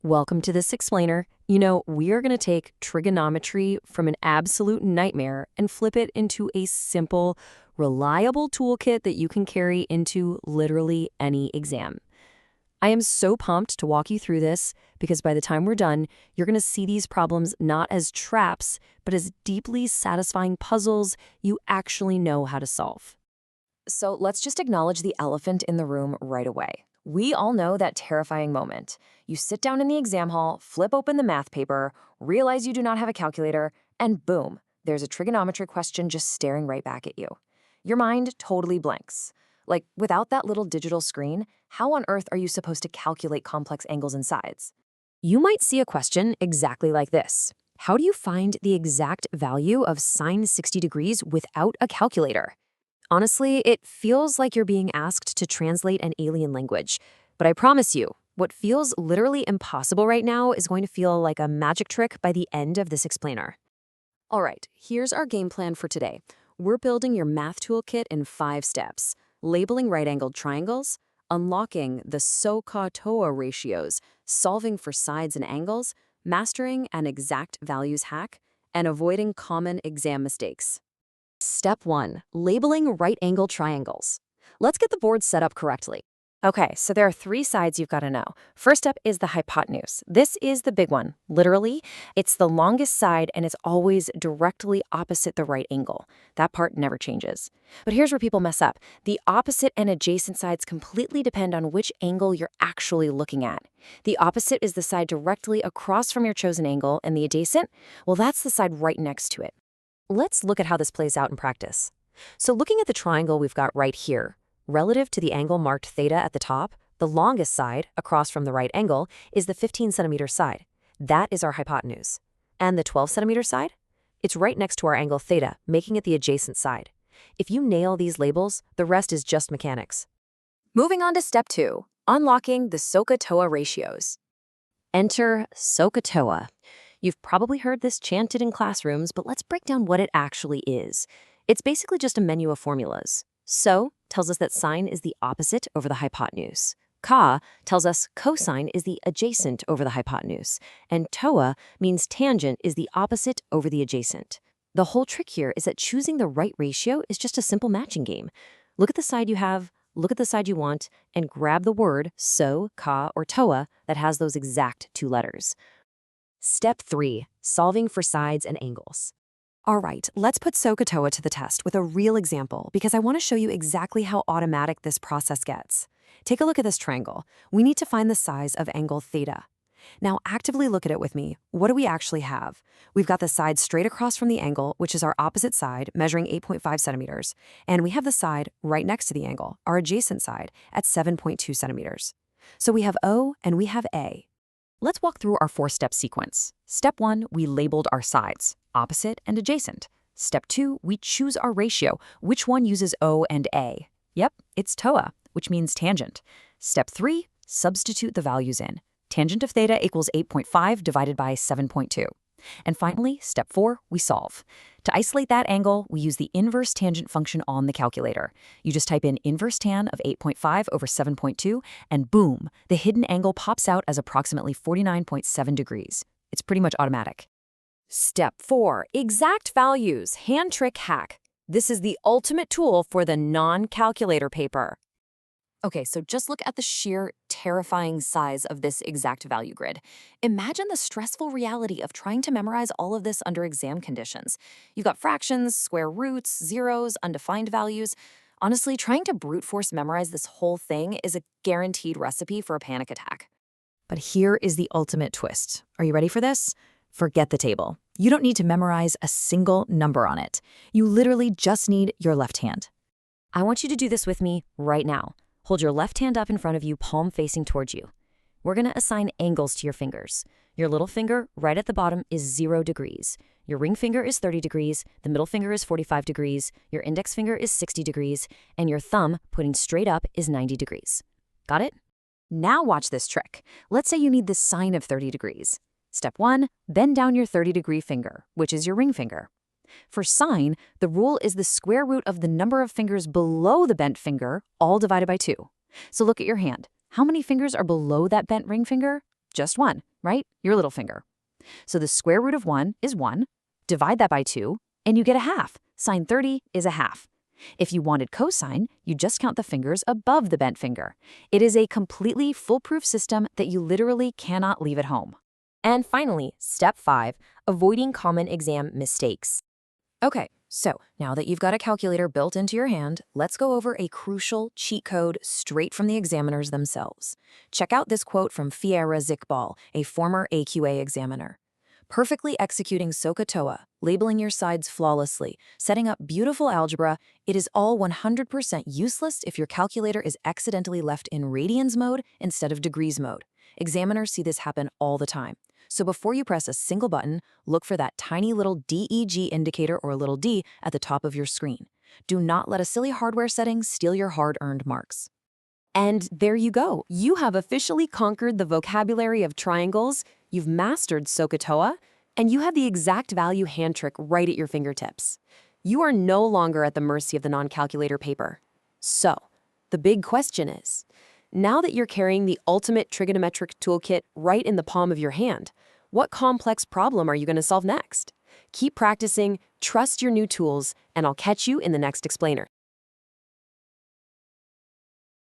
Welcome to this explainer. We are going to take trigonometry from an absolute nightmare and flip it into a simple, reliable toolkit that you can carry into literally any exam. I am so pumped to walk you through this because by the time we're done, you're going to see these problems not as traps, but as deeply satisfying puzzles you actually know how to solve. So let's just acknowledge the elephant in the room right away. We all know that terrifying moment. You sit down in the exam hall, flip open the math paper, realize you do not have a calculator, and boom, there's a trigonometry question just staring right back at you. Your mind totally blanks. Like, without that little digital screen, how on earth are you supposed to calculate complex angles and sides? You might see a question exactly like this. How do you find the exact value of sine 60 degrees without a calculator? Honestly, it feels like you're being asked to translate an alien language. But I promise you, what feels literally impossible right now is going to feel like a magic trick by the end of this explainer. All right, here's our game plan for today. We're building your math toolkit in 5 steps. Labeling right-angled triangles, unlocking the SOACAHTOA ratios, solving for sides and angles, mastering an exact values hack, and avoiding common exam mistakes. Step 1. Labeling right-angled triangles. Let's get the board set up correctly. Okay, so there are 3 sides you've got to know. First up is the hypotenuse. This is the big one. Literally, it's the longest side and it's always directly opposite the right angle. That part never changes. But here's where people mess up. The opposite and adjacent sides completely depend on which angle you're actually looking at. The opposite is the side directly across from your chosen angle, and the adjacent, well, that's the side right next to it. Let's look at how this plays out in practice. So looking at the triangle we've got right here, relative to the angle marked theta at the top, the longest side, across from the right angle, is the 15-centimeter side. That is our hypotenuse. And the 12-centimeter side? It's right next to our angle theta, making it the adjacent side. If you nail these labels, the rest is just mechanics. Moving on to step 2, unlocking the SOACAHTOA ratios. Enter SOACAHTOA. You've probably heard this chanted in classrooms, but let's break down what it actually is. It's basically just a menu of formulas. So tells us that sine is the opposite over the hypotenuse. Ca tells us cosine is the adjacent over the hypotenuse. And toa means tangent is the opposite over the adjacent. The whole trick here is that choosing the right ratio is just a simple matching game. Look at the side you have, look at the side you want, and grab the word so, ca, or toa that has those exact 2 letters. Step 3. Solving for sides and angles. All right, let's put SOACAHTOA to the test with a real example because I want to show you exactly how automatic this process gets. Take a look at this triangle. We need to find the size of angle theta. Now actively look at it with me. What do we actually have? We've got the side straight across from the angle, which is our opposite side, measuring 8.5 centimeters. And we have the side right next to the angle, our adjacent side, at 7.2 centimeters. So we have O and we have A. Let's walk through our 4-step sequence. Step 1, we labeled our sides, opposite and adjacent. Step 2, we choose our ratio. Which one uses O and A? Yep, it's TOA, which means tangent. Step 3, substitute the values in. Tangent of theta equals 8.5 divided by 7.2. And finally, step 4, we solve. To isolate that angle, we use the inverse tangent function on the calculator. You just type in inverse tan of 8.5 over 7.2, and boom, the hidden angle pops out as approximately 49.7 degrees. It's pretty much automatic. Step 4, exact values, hand trick hack. This is the ultimate tool for the non-calculator paper. Okay, so just look at the sheer terrifying size of this exact value grid. Imagine the stressful reality of trying to memorize all of this under exam conditions. You've got fractions, square roots, zeros, undefined values. Honestly, trying to brute force memorize this whole thing is a guaranteed recipe for a panic attack. But here is the ultimate twist. Are you ready for this? Forget the table. You don't need to memorize a single number on it. You literally just need your left hand. I want you to do this with me right now. Hold your left hand up in front of you, palm facing towards you. We're going to assign angles to your fingers. Your little finger right at the bottom is 0 degrees. Your ring finger is 30 degrees, the middle finger is 45 degrees, your index finger is 60 degrees, and your thumb, pointing straight up, is 90 degrees. Got it? Now watch this trick. Let's say you need the sine of 30 degrees. Step 1, bend down your 30-degree finger, which is your ring finger. For sine, the rule is the square root of the number of fingers below the bent finger, all divided by 2. So look at your hand. How many fingers are below that bent ring finger? Just 1, right? Your little finger. So the square root of 1 is 1. Divide that by 2, and you get a half. Sine 30 is a half. If you wanted cosine, you just count the fingers above the bent finger. It is a completely foolproof system that you literally cannot leave at home. And finally, step 5, avoiding common exam mistakes. Okay, so now that you've got a calculator built into your hand, let's go over a crucial cheat code straight from the examiners themselves. Check out this quote from Fiera Zickball, a former AQA examiner. Perfectly executing SOACAHTOA, labeling your sides flawlessly, setting up beautiful algebra, it is all 100% useless if your calculator is accidentally left in radians mode instead of degrees mode. Examiners see this happen all the time. So before you press a single button, look for that tiny little DEG indicator or little d at the top of your screen. Do not let a silly hardware setting steal your hard-earned marks. And there you go. You have officially conquered the vocabulary of triangles, you've mastered SOACAHTOA, and you have the exact value hand trick right at your fingertips. You are no longer at the mercy of the non-calculator paper. So, the big question is, now that you're carrying the ultimate trigonometric toolkit right in the palm of your hand, what complex problem are you going to solve next? Keep practicing, trust your new tools, and I'll catch you in the next explainer.